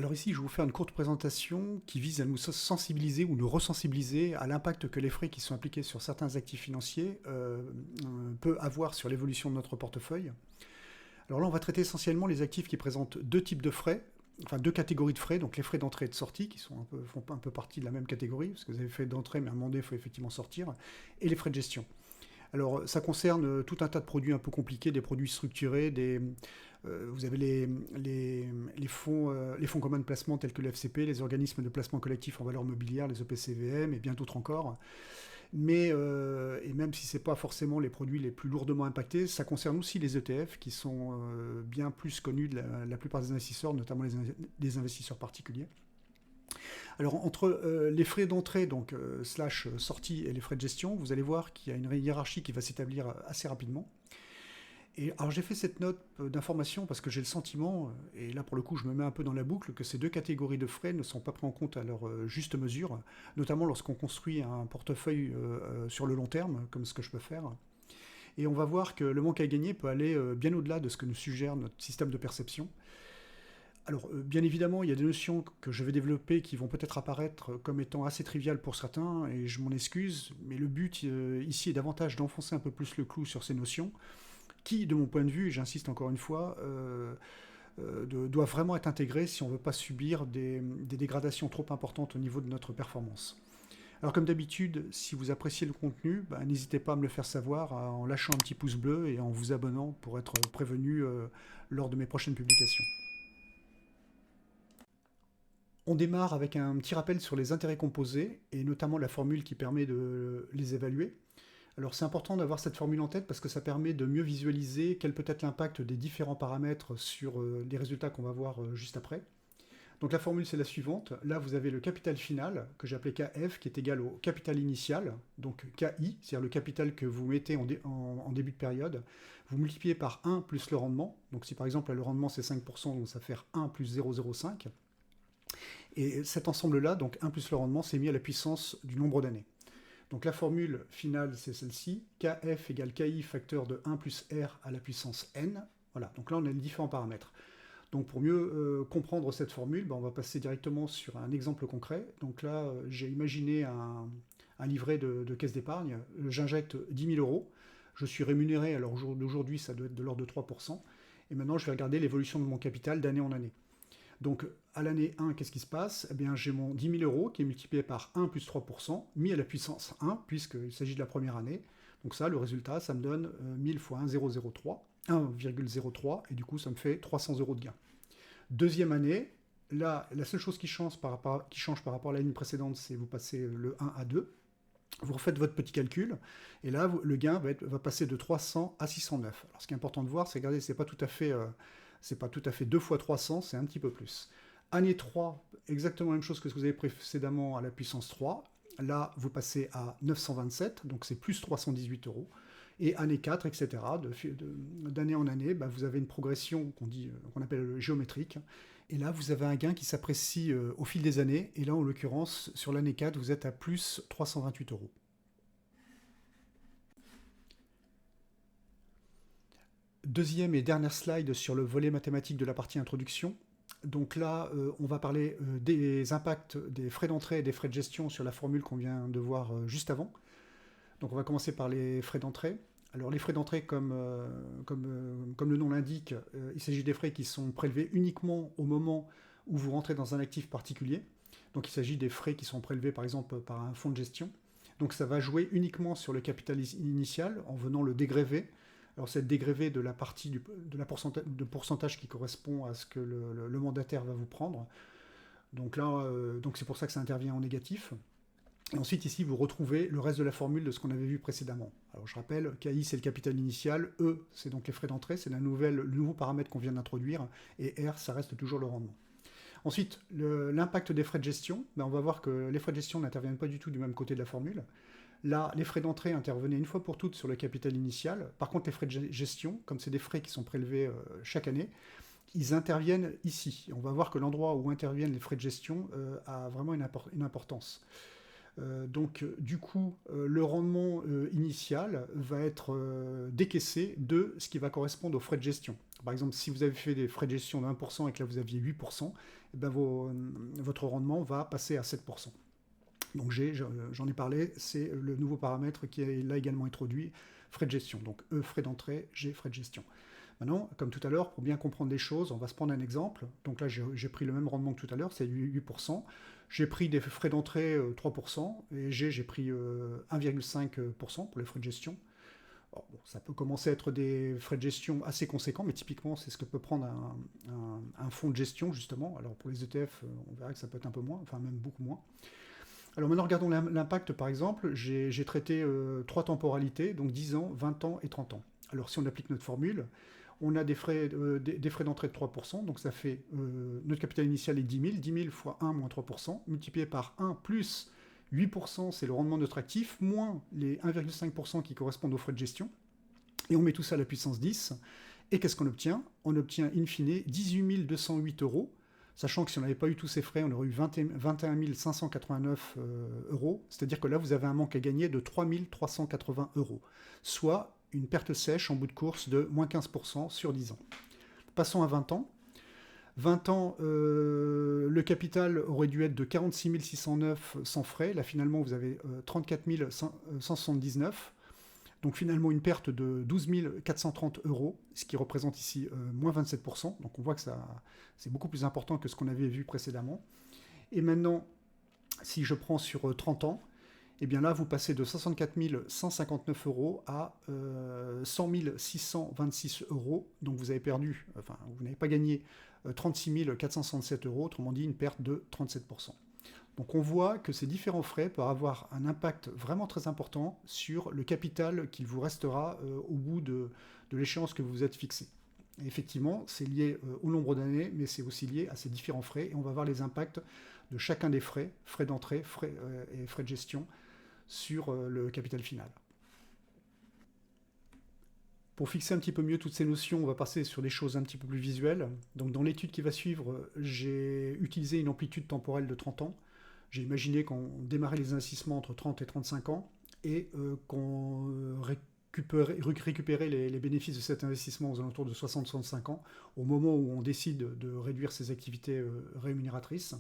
Alors ici, je vais vous faire une courte présentation qui vise à nous sensibiliser ou nous resensibiliser à l'impact que les frais qui sont appliqués sur certains actifs financiers peut avoir sur l'évolution de notre portefeuille. Alors là, on va traiter essentiellement les actifs qui présentent deux types de frais, enfin deux catégories de frais, donc les frais d'entrée et de sortie, qui font un peu partie de la même catégorie, parce que vous avez fait d'entrée, mais à un moment donné, il faut effectivement sortir, et les frais de gestion. Alors, ça concerne tout un tas de produits un peu compliqués, des produits structurés, vous avez les fonds communs de placement tels que le FCP, les organismes de placement collectif en valeur mobilière, les EPCVM et bien d'autres encore. Et même si ce n'est pas forcément les produits les plus lourdement impactés, ça concerne aussi les ETF qui sont bien plus connus de la plupart des investisseurs, notamment les investisseurs particuliers. Alors entre les frais d'entrée, donc slash sortie et les frais de gestion, vous allez voir qu'il y a une hiérarchie qui va s'établir assez rapidement. Et alors j'ai fait cette note d'information parce que j'ai le sentiment, et là pour le coup je me mets un peu dans la boucle, que ces deux catégories de frais ne sont pas pris en compte à leur juste mesure, notamment lorsqu'on construit un portefeuille sur le long terme, comme ce que je peux faire. Et on va voir que le manque à gagner peut aller bien au-delà de ce que nous suggère notre système de perception. Alors, bien évidemment, il y a des notions que je vais développer qui vont peut-être apparaître comme étant assez triviales pour certains, et je m'en excuse, mais le but ici est davantage d'enfoncer un peu plus le clou sur ces notions, qui, de mon point de vue, et j'insiste encore une fois, doivent vraiment être intégrées si on ne veut pas subir des dégradations trop importantes au niveau de notre performance. Alors comme d'habitude, si vous appréciez le contenu, n'hésitez pas à me le faire savoir en lâchant un petit pouce bleu et en vous abonnant pour être prévenu lors de mes prochaines publications. On démarre avec un petit rappel sur les intérêts composés et notamment la formule qui permet de les évaluer. Alors c'est important d'avoir cette formule en tête parce que ça permet de mieux visualiser quel peut être l'impact des différents paramètres sur les résultats qu'on va voir juste après. Donc la formule c'est la suivante. Là vous avez le capital final que j'ai appelé KF qui est égal au capital initial, donc KI, c'est-à-dire le capital que vous mettez en début de période. Vous multipliez par 1 plus le rendement. Donc si par exemple là, le rendement c'est 5%, donc ça fait 1 plus 0,05. Et cet ensemble-là, donc 1 plus le rendement, c'est mis à la puissance du nombre d'années. Donc la formule finale, c'est celle-ci. KF égale KI facteur de 1 plus R à la puissance N. Voilà, donc là on a les différents paramètres. Donc pour mieux comprendre cette formule, on va passer directement sur un exemple concret. Donc là, j'ai imaginé un livret de caisse d'épargne. J'injecte 10 000 euros. Je suis rémunéré, alors d'aujourd'hui, ça doit être de l'ordre de 3%. Et maintenant, je vais regarder l'évolution de mon capital d'année en année. Donc, à l'année 1, qu'est-ce qui se passe? Eh bien, j'ai mon 10 000 euros qui est multiplié par 1 plus 3%, mis à la puissance 1, puisqu'il s'agit de la première année. Donc ça, le résultat, ça me donne 1000 fois 1,03, et du coup, ça me fait 300 euros de gain. Deuxième année, là, la seule chose qui change par rapport à l'année précédente, c'est vous passez le 1 à 2. Vous refaites votre petit calcul, et là, le gain va passer de 300 à 609. Alors, ce qui est important de voir, c'est que regardez, c'est pas tout à fait 2 fois 300, c'est un petit peu plus. Année 3, exactement la même chose que ce que vous avez précédemment à la puissance 3. Là, vous passez à 927, donc c'est plus 318 euros. Et année 4, etc. D'année en année, vous avez une progression qu'on appelle géométrique. Et là, vous avez un gain qui s'apprécie au fil des années. Et là, en l'occurrence, sur l'année 4, vous êtes à plus 328 euros. Deuxième et dernière slide sur le volet mathématique de la partie introduction. Donc là, on va parler des impacts des frais d'entrée et des frais de gestion sur la formule qu'on vient de voir juste avant. Donc on va commencer par les frais d'entrée. Alors les frais d'entrée, comme le nom l'indique, il s'agit des frais qui sont prélevés uniquement au moment où vous rentrez dans un actif particulier. Donc il s'agit des frais qui sont prélevés par exemple par un fonds de gestion. Donc ça va jouer uniquement sur le capital initial en venant le dégréver. Alors c'est dégrévé de la partie de pourcentage qui correspond à ce que le mandataire va vous prendre. Donc là, c'est pour ça que ça intervient en négatif. Et ensuite, ici, vous retrouvez le reste de la formule de ce qu'on avait vu précédemment. Alors, je rappelle, KI, c'est le capital initial, E, c'est donc les frais d'entrée, c'est le nouveau paramètre qu'on vient d'introduire, et R, ça reste toujours le rendement. Ensuite, l'impact des frais de gestion, on va voir que les frais de gestion n'interviennent pas du tout du même côté de la formule. Là, les frais d'entrée intervenaient une fois pour toutes sur le capital initial. Par contre, les frais de gestion, comme c'est des frais qui sont prélevés chaque année, ils interviennent ici. On va voir que l'endroit où interviennent les frais de gestion a vraiment une importance. Donc du coup, le rendement initial va être décaissé de ce qui va correspondre aux frais de gestion. Par exemple, si vous avez fait des frais de gestion de 1% et que là vous aviez 8%, eh ben votre rendement va passer à 7%. Donc j'en ai parlé, c'est le nouveau paramètre qui est là également introduit, frais de gestion. Donc E, frais d'entrée, G, frais de gestion. Maintenant, comme tout à l'heure, pour bien comprendre les choses, on va se prendre un exemple. Donc là, j'ai pris le même rendement que tout à l'heure, c'est 8%. J'ai pris des frais d'entrée 3%, et j'ai pris 1,5% pour les frais de gestion. Alors, bon, ça peut commencer à être des frais de gestion assez conséquents, mais typiquement, c'est ce que peut prendre un fonds de gestion, justement. Alors pour les ETF, on verra que ça peut être un peu moins, enfin même beaucoup moins. Alors maintenant, regardons l'impact, par exemple. J'ai traité 3 temporalités, donc 10 ans, 20 ans et 30 ans. Alors si on applique notre formule, on a des frais d'entrée de 3%, donc ça fait notre capital initial est 10 000, 10 000 fois 1 moins 3%, multiplié par 1 plus 8%, c'est le rendement de notre actif, moins les 1,5% qui correspondent aux frais de gestion, et on met tout ça à la puissance 10, et qu'est-ce qu'on obtient? On obtient in fine 18 208 euros, sachant que si on n'avait pas eu tous ces frais, on aurait eu 21 589 euros, c'est-à-dire que là, vous avez un manque à gagner de 3 380 euros, soit une perte sèche en bout de course de moins 15% sur 10 ans. Passons à 20 ans. 20 ans, le capital aurait dû être de 46 609 sans frais. Là, finalement, vous avez 34 179. Donc, finalement, une perte de 12 430 euros, ce qui représente ici moins 27%. Donc, on voit que c'est beaucoup plus important que ce qu'on avait vu précédemment. Et maintenant, si je prends sur 30 ans, et bien là, vous passez de 64 159 euros à 100 626 euros. Donc vous avez perdu, enfin, vous n'avez pas gagné 36 467 euros, autrement dit une perte de 37%. Donc on voit que ces différents frais peuvent avoir un impact vraiment très important sur le capital qu'il vous restera au bout de l'échéance que vous vous êtes fixé. Et effectivement, c'est lié au nombre d'années, mais c'est aussi lié à ces différents frais. Et on va voir les impacts de chacun des frais, frais d'entrée et frais de gestion, sur le capital final. Pour fixer un petit peu mieux toutes ces notions, on va passer sur des choses un petit peu plus visuelles. Donc dans l'étude qui va suivre, j'ai utilisé une amplitude temporelle de 30 ans. J'ai imaginé qu'on démarrait les investissements entre 30 et 35 ans et qu'on récupérait les bénéfices de cet investissement aux alentours de 60-65 ans, au moment où on décide de réduire ses activités rémunératrices.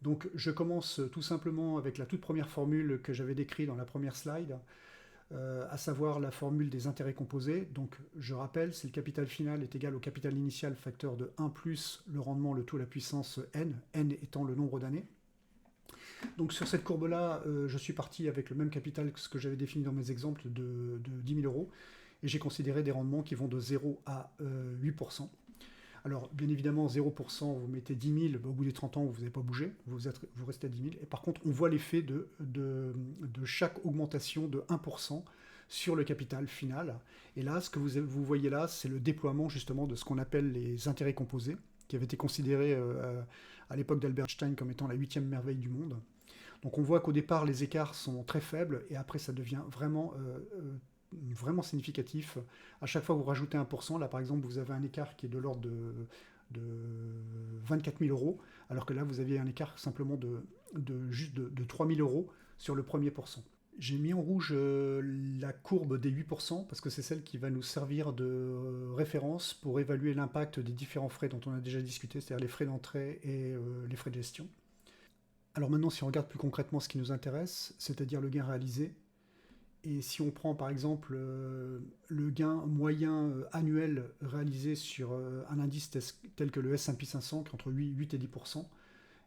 Donc je commence tout simplement avec la toute première formule que j'avais décrite dans la première slide, à savoir la formule des intérêts composés. Donc je rappelle, si le capital final est égal au capital initial facteur de 1 plus le rendement, le tout à la puissance n, n étant le nombre d'années. Donc sur cette courbe-là, je suis parti avec le même capital que ce que j'avais défini dans mes exemples de 10 000 euros, et j'ai considéré des rendements qui vont de 0 à 8%. Alors, bien évidemment, 0%, vous mettez 10 000, au bout des 30 ans, vous n'avez pas bougé, vous restez à 10 000. Et par contre, on voit l'effet de chaque augmentation de 1% sur le capital final. Et là, ce que vous voyez là, c'est le déploiement justement de ce qu'on appelle les intérêts composés, qui avaient été considérés à l'époque d'Albert Einstein comme étant la 8e merveille du monde. Donc on voit qu'au départ, les écarts sont très faibles, et après, ça devient vraiment significatif. À chaque fois que vous rajoutez 1%, là par exemple vous avez un écart qui est de l'ordre de 24 000 euros, alors que là vous aviez un écart simplement de 3 000 euros sur le premier pourcent. J'ai mis en rouge la courbe des 8% parce que c'est celle qui va nous servir de référence pour évaluer l'impact des différents frais dont on a déjà discuté, c'est-à-dire les frais d'entrée et les frais de gestion. Alors maintenant, si on regarde plus concrètement ce qui nous intéresse, c'est-à-dire le gain réalisé, et si on prend par exemple le gain moyen annuel réalisé sur un indice tel que le S&P 500, qui est entre 8 et 10%,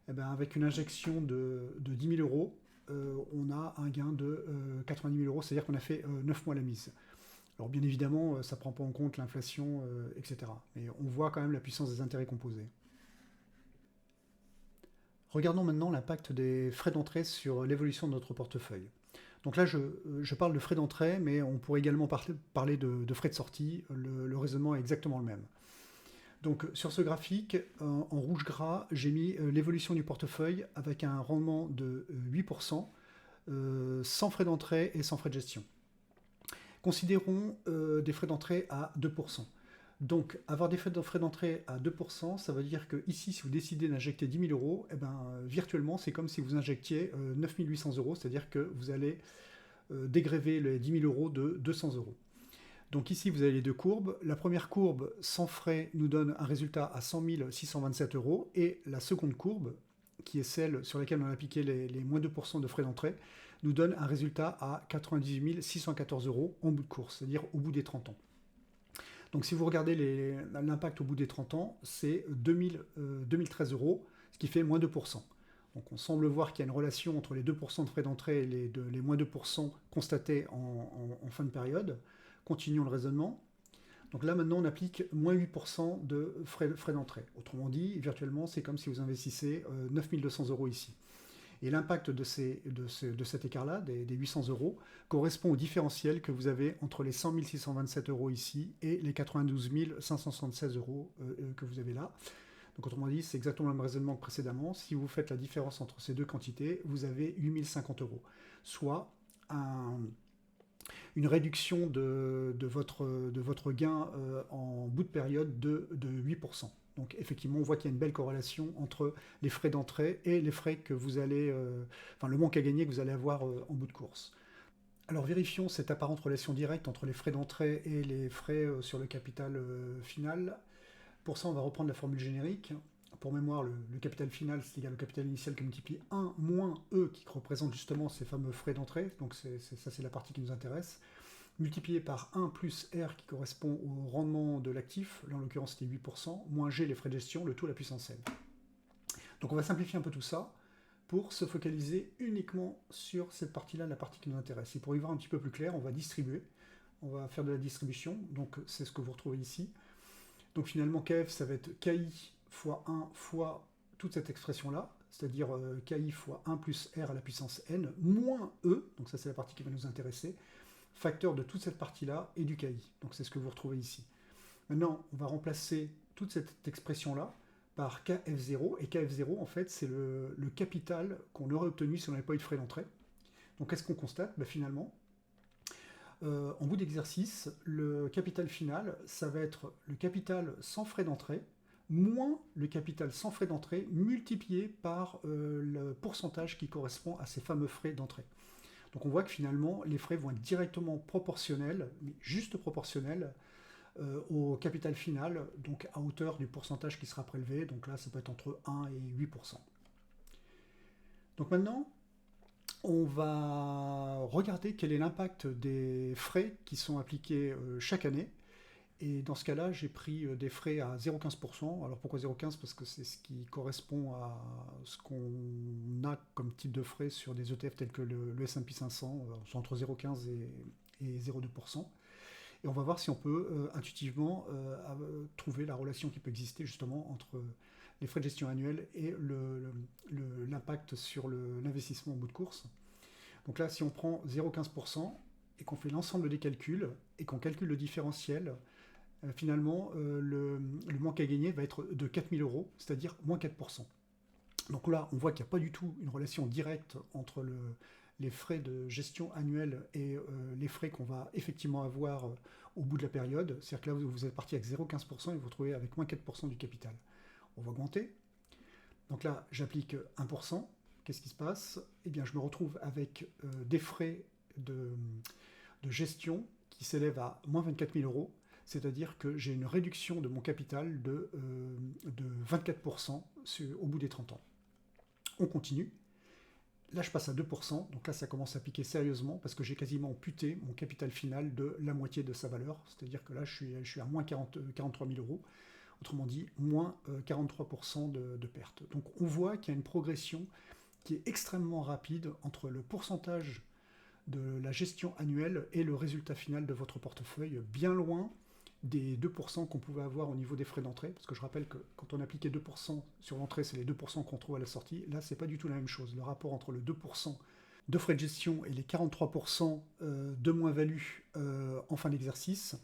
et bien avec une injection de 10 000 euros, on a un gain de 90 000 euros, c'est-à-dire qu'on a fait 9 mois la mise. Alors bien évidemment, ça ne prend pas en compte l'inflation, etc. Mais on voit quand même la puissance des intérêts composés. Regardons maintenant l'impact des frais d'entrée sur l'évolution de notre portefeuille. Donc là, je parle de frais d'entrée, mais on pourrait également parler de frais de sortie. Le raisonnement est exactement le même. Donc sur ce graphique, en rouge gras, j'ai mis l'évolution du portefeuille avec un rendement de 8%, sans frais d'entrée et sans frais de gestion. Considérons des frais d'entrée à 2%. Donc, avoir des frais d'entrée à 2%, ça veut dire que ici, si vous décidez d'injecter 10 000 euros, eh ben, virtuellement, c'est comme si vous injectiez 9 800 euros, c'est-à-dire que vous allez dégréver les 10 000 euros de 200 euros. Donc ici, vous avez les deux courbes. La première courbe, sans frais, nous donne un résultat à 100 627 €. Et la seconde courbe, qui est celle sur laquelle on a appliqué les moins 2% de frais d'entrée, nous donne un résultat à 98 614 € en bout de course, c'est-à-dire au bout des 30 ans. Donc si vous regardez l'impact au bout des 30 ans, c'est 2013 €, ce qui fait moins 2%. Donc on semble voir qu'il y a une relation entre les 2% de frais d'entrée et les moins 2% constatés en fin de période. Continuons le raisonnement. Donc là maintenant on applique moins 8% de frais d'entrée. Autrement dit, virtuellement c'est comme si vous investissez 9200 € ici. Et l'impact de cet écart-là, des 800 €, correspond au différentiel que vous avez entre les 100 627 € ici et les 92 576 € que vous avez là. Donc autrement dit, c'est exactement le même raisonnement que précédemment. Si vous faites la différence entre ces deux quantités, vous avez 8050 €, soit une réduction de votre gain en bout de période de 8%. Donc effectivement, on voit qu'il y a une belle corrélation entre les frais d'entrée et les frais que vous allez, le manque à gagner que vous allez avoir en bout de course. Alors vérifions cette apparente relation directe entre les frais d'entrée et les frais sur le capital final. Pour ça, on va reprendre la formule générique. Pour mémoire, le capital final, c'est égal au capital initial qui multiplie 1 moins E, qui représente justement ces fameux frais d'entrée. Donc ça, c'est la partie qui nous intéresse. Multiplié par 1 plus R, qui correspond au rendement de l'actif, là en l'occurrence c'était 8%, moins G, les frais de gestion, le tout à la puissance n. Donc on va simplifier un peu tout ça pour se focaliser uniquement sur cette partie-là, la partie qui nous intéresse. Et pour y voir un petit peu plus clair, on va distribuer. On va faire de la distribution, donc c'est ce que vous retrouvez ici. Donc finalement, KF, ça va être KI fois 1 fois toute cette expression-là, c'est-à-dire KI fois 1 plus R à la puissance n, moins E, donc ça c'est la partie qui va nous intéresser, facteur de toute cette partie-là et du KI. Donc c'est ce que vous retrouvez ici. Maintenant, on va remplacer toute cette expression-là par KF0, et KF0, en fait, c'est le capital qu'on aurait obtenu si on n'avait pas eu de frais d'entrée. Donc qu'est-ce qu'on constate? Finalement, en bout d'exercice, le capital final, ça va être le capital sans frais d'entrée, moins le capital sans frais d'entrée, multiplié par le pourcentage qui correspond à ces fameux frais d'entrée. Donc on voit que finalement, les frais vont être directement proportionnels, mais juste proportionnels, au capital final, donc à hauteur du pourcentage qui sera prélevé. Donc là, ça peut être entre 1 et 8%. Donc maintenant, on va regarder quel est l'impact des frais qui sont appliqués chaque année. Et dans ce cas-là, j'ai pris des frais à 0,15%. Alors pourquoi 0,15? Parce que c'est ce qui correspond à ce qu'on a comme type de frais sur des ETF tels que le S&P 500, entre 0,15 et 0,2%. Et on va voir si on peut intuitivement trouver la relation qui peut exister justement entre les frais de gestion annuels et l'impact sur l'investissement en bout de course. Donc là, si on prend 0,15% et qu'on fait l'ensemble des calculs et qu'on calcule le différentiel, finalement, le manque à gagner va être de 4 000 €, c'est-à-dire moins 4%. Donc là, on voit qu'il n'y a pas du tout une relation directe entre les frais de gestion annuels et les frais qu'on va effectivement avoir au bout de la période. C'est-à-dire que là, vous êtes parti avec 0,15% et vous vous retrouvez avec moins 4% du capital. On va augmenter. Donc là, j'applique 1%. Qu'est-ce qui se passe? Eh bien, je me retrouve avec des frais de gestion qui s'élèvent à moins 24 000 €. C'est-à-dire que j'ai une réduction de mon capital de 24% au bout des 30 ans. On continue. Là, je passe à 2%, donc là, ça commence à piquer sérieusement parce que j'ai quasiment amputé mon capital final de la moitié de sa valeur. C'est-à-dire que là, je suis à moins 43 000 €. Autrement dit, moins 43% de perte. Donc on voit qu'il y a une progression qui est extrêmement rapide entre le pourcentage de la gestion annuelle et le résultat final de votre portefeuille, bien loin des 2% qu'on pouvait avoir au niveau des frais d'entrée, parce que je rappelle que quand on appliquait 2% sur l'entrée, c'est les 2% qu'on trouve à la sortie. Là, c'est pas du tout la même chose. Le rapport entre le 2% de frais de gestion et les 43% de moins-value en fin d'exercice,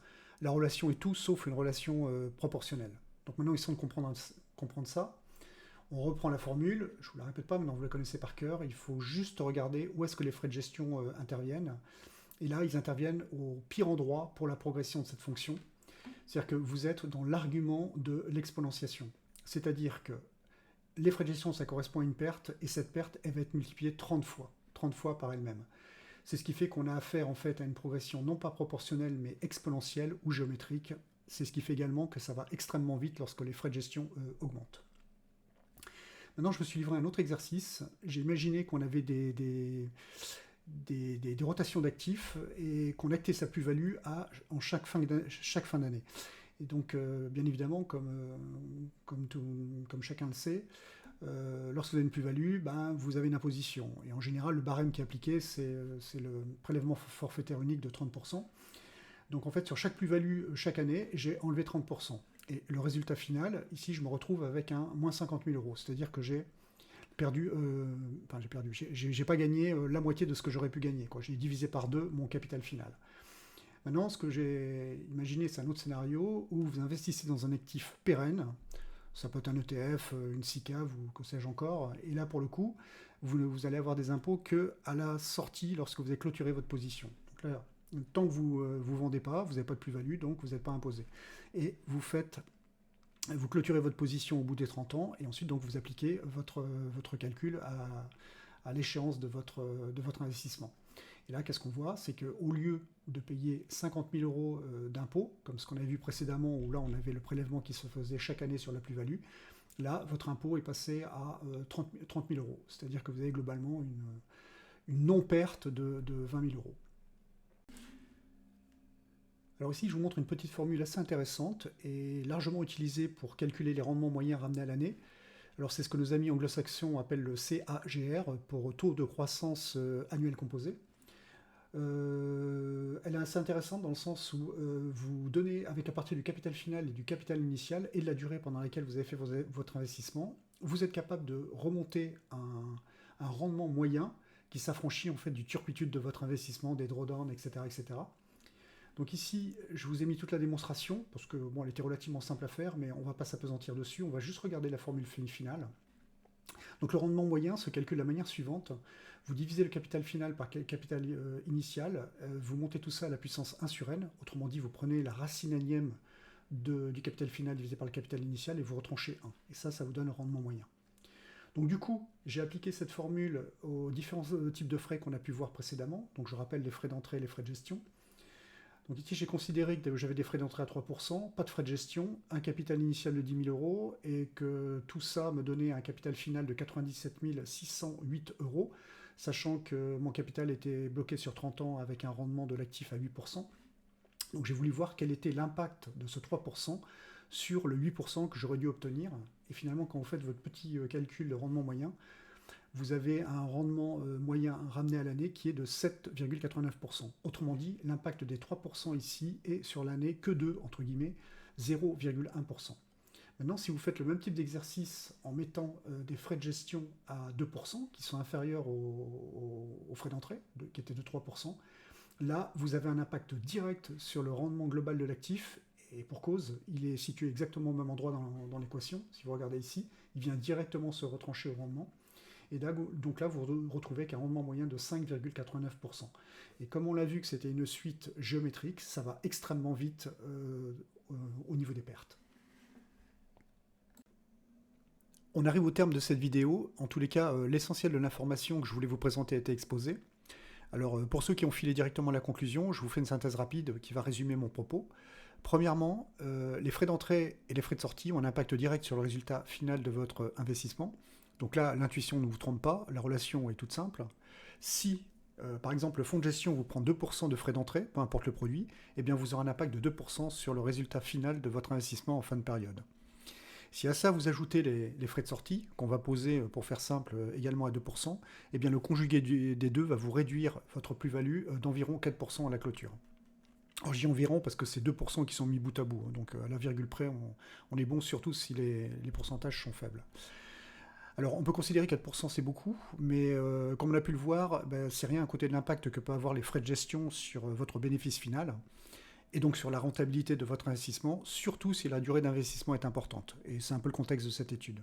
la relation est tout sauf une relation proportionnelle. Donc maintenant, essayons de comprendre ça. On reprend la formule, je ne vous la répète pas, maintenant vous la connaissez par cœur. Il faut juste regarder où est-ce que les frais de gestion interviennent. Et là, ils interviennent au pire endroit pour la progression de cette fonction. C'est-à-dire que vous êtes dans l'argument de l'exponentiation. C'est-à-dire que les frais de gestion, ça correspond à une perte, et cette perte, elle va être multipliée 30 fois par elle-même. C'est ce qui fait qu'on a affaire en fait à une progression non pas proportionnelle mais exponentielle ou géométrique. C'est ce qui fait également que ça va extrêmement vite lorsque les frais de gestion augmentent. Maintenant, je me suis livré à un autre exercice. J'ai imaginé qu'on avait des rotations d'actifs et qu'on actait sa plus-value en chaque fin d'année. Et donc, bien évidemment, comme chacun le sait, lorsque vous avez une plus-value, vous avez une imposition. Et en général, le barème qui est appliqué, c'est le prélèvement forfaitaire unique de 30%. Donc en fait, sur chaque plus-value chaque année, j'ai enlevé 30%. Et le résultat final, ici, je me retrouve avec un moins 50 000 euros. C'est-à-dire que j'ai perdu, j'ai pas gagné la moitié de ce que j'aurais pu gagner. J'ai divisé par 2 mon capital final. Maintenant, ce que j'ai imaginé, c'est un autre scénario où vous investissez dans un actif pérenne. Ça peut être un ETF, une SICAV ou que sais-je encore. Et là, pour le coup, vous allez avoir des impôts qu'à la sortie, lorsque vous avez clôturé votre position. Donc là, tant que vous ne vendez pas, vous n'avez pas de plus-value, donc vous n'êtes pas imposé. Et vous clôturez votre position au bout des 30 ans, et ensuite donc vous appliquez votre calcul à l'échéance de votre investissement. Et là, qu'est-ce qu'on voit? C'est qu'au lieu de payer 50 000 euros d'impôts, comme ce qu'on avait vu précédemment, où là on avait le prélèvement qui se faisait chaque année sur la plus-value, là votre impôt est passé à 30 000 euros. C'est-à-dire que vous avez globalement une non-perte de 20 000 euros. Alors ici, je vous montre une petite formule assez intéressante et largement utilisée pour calculer les rendements moyens ramenés à l'année. Alors c'est ce que nos amis anglo-saxons appellent le CAGR, pour taux de croissance annuel composé. Elle est assez intéressante dans le sens où vous donnez, avec à partir du capital final et du capital initial et de la durée pendant laquelle vous avez fait votre investissement, vous êtes capable de remonter un rendement moyen qui s'affranchit en fait du turpitude de votre investissement, des drawdowns, etc., etc. Donc ici, je vous ai mis toute la démonstration, parce que bon, elle était relativement simple à faire, mais on ne va pas s'apesantir dessus, on va juste regarder la formule finale. Donc le rendement moyen se calcule de la manière suivante. Vous divisez le capital final par le capital initial, vous montez tout ça à la puissance 1 sur n, autrement dit, vous prenez la racine énième du capital final divisé par le capital initial et vous retranchez 1. Et ça vous donne le rendement moyen. Donc du coup, j'ai appliqué cette formule aux différents types de frais qu'on a pu voir précédemment. Donc je rappelle les frais d'entrée et les frais de gestion. Donc ici, j'ai considéré que j'avais des frais d'entrée à 3%, pas de frais de gestion, un capital initial de 10 000 euros, et que tout ça me donnait un capital final de 97 608 euros, sachant que mon capital était bloqué sur 30 ans avec un rendement de l'actif à 8%. Donc j'ai voulu voir quel était l'impact de ce 3% sur le 8% que j'aurais dû obtenir. Et finalement, quand vous faites votre petit calcul de rendement moyen, vous avez un rendement moyen ramené à l'année qui est de 7,89%. Autrement dit, l'impact des 3% ici est sur l'année que de, entre guillemets, 0,1%. Maintenant, si vous faites le même type d'exercice en mettant des frais de gestion à 2%, qui sont inférieurs aux frais d'entrée, qui étaient de 3%, là, vous avez un impact direct sur le rendement global de l'actif, et pour cause, il est situé exactement au même endroit dans l'équation. Si vous regardez ici, il vient directement se retrancher au rendement. Et donc là, vous retrouvez qu'un rendement moyen de 5,89%. Et comme on l'a vu que c'était une suite géométrique, ça va extrêmement vite au niveau des pertes. On arrive au terme de cette vidéo. En tous les cas, l'essentiel de l'information que je voulais vous présenter a été exposé. Alors, pour ceux qui ont filé directement à la conclusion, je vous fais une synthèse rapide qui va résumer mon propos. Premièrement, les frais d'entrée et les frais de sortie ont un impact direct sur le résultat final de votre investissement. Donc là, l'intuition ne vous trompe pas, la relation est toute simple. Si, par exemple, le fonds de gestion vous prend 2% de frais d'entrée, peu importe le produit, eh bien vous aurez un impact de 2% sur le résultat final de votre investissement en fin de période. Si à ça vous ajoutez les frais de sortie, qu'on va poser, pour faire simple, également à 2%, eh bien le conjugué des deux va vous réduire votre plus-value d'environ 4% à la clôture. Alors je dis environ parce que c'est 2% qui sont mis bout à bout, donc à la virgule près, on est bon, surtout si les pourcentages sont faibles. Alors on peut considérer 4% c'est beaucoup, mais comme on a pu le voir, c'est rien à côté de l'impact que peuvent avoir les frais de gestion sur votre bénéfice final, et donc sur la rentabilité de votre investissement, surtout si la durée d'investissement est importante. Et c'est un peu le contexte de cette étude.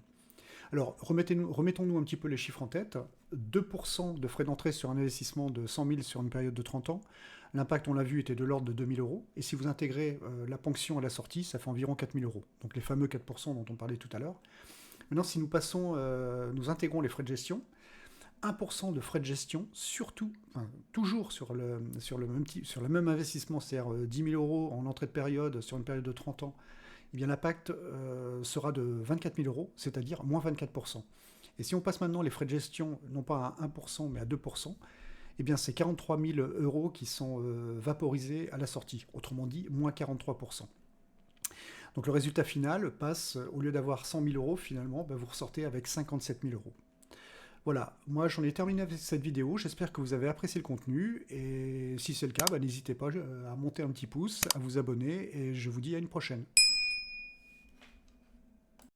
Alors remettons-nous un petit peu les chiffres en tête. 2% de frais d'entrée sur un investissement de 100 000 sur une période de 30 ans, l'impact, on l'a vu, était de l'ordre de 2 000 euros. Et si vous intégrez la ponction à la sortie, ça fait environ 4 000 euros. Donc les fameux 4% dont on parlait tout à l'heure. Maintenant, si nous intégrons les frais de gestion, 1% de frais de gestion, surtout, enfin, toujours sur le même investissement, c'est-à-dire 10 000 euros en entrée de période sur une période de 30 ans, eh bien l'impact sera de 24 000 euros, c'est-à-dire moins 24%. Et si on passe maintenant les frais de gestion, non pas à 1%, mais à 2%, eh bien c'est 43 000 euros qui sont vaporisés à la sortie, autrement dit, moins 43%. Donc le résultat final passe, au lieu d'avoir 100 000 euros, finalement, vous ressortez avec 57 000 euros. Voilà, moi j'en ai terminé avec cette vidéo, j'espère que vous avez apprécié le contenu, et si c'est le cas, n'hésitez pas à monter un petit pouce, à vous abonner, et je vous dis à une prochaine.